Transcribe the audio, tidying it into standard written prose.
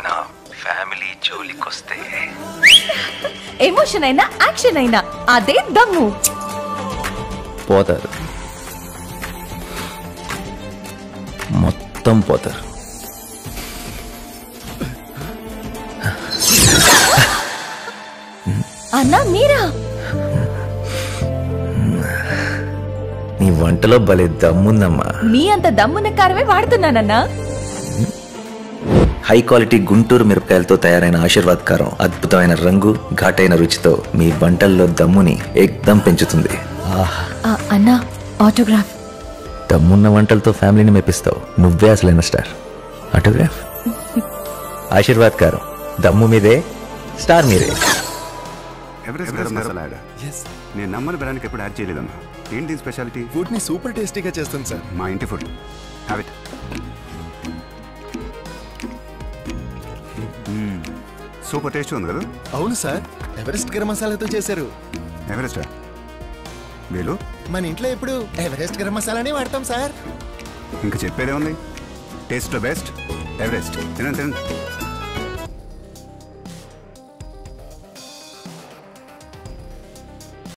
నా family జోలికొస్తే emotion అయినా action అయినా అదే దమ్ము. పోతారు, మొత్తం పోతారు. అన్నా మీరా? నీ వంటలో భలే దమ్ముందమ్మా. మీ అంత దమ్మున్న కారమే వాడుతున్నానన్నా. హై క్వాలిటీ గుంటూరు మిరపకాయలతో తయారైన ఆశీర్వాద్ కారం అద్భుతమైన రంగు, ఘాటైన రుచితో మీ వంటల్లో దమ్ముని ఏకదం పెంచుతుంది. అన్నా ఆటోగ్రాఫ్. దమ్మున్న వంటలతో ఫ్యామిలీని మెప్పిస్తావు. నువ్వే అసలైన స్టార్. ఆటోగ్రాఫ్. ఆశీర్వాద్ కారం దమ్ము మీదే, స్టార్ మీదే. Everest garam masala add. నేను నమ్మని బ్రాండ్కి ఎప్పుడు యాడ్ చేయలేదమ్మా. ఏంటి స్పెషాలిటీ? ఫుడ్ని సూపర్ టేస్టీగా చేస్తాను సార్. మా ఇంటి food. Have it. Super taste ఉంది కదా? అవును సార్, ఎవరెస్ట్ గరం మసాలాతో చేశారు. ఎవరెస్టా? వీళ్ళు మన ఇంట్లో ఎప్పుడు ఎవరెస్ట్ గరం మసాలానే వాడతాం సార్. ఇంకా చెప్పేదే ఉంది. టేస్ట్లో బెస్ట్ ఎవరెస్ట్. తినండి తినండి.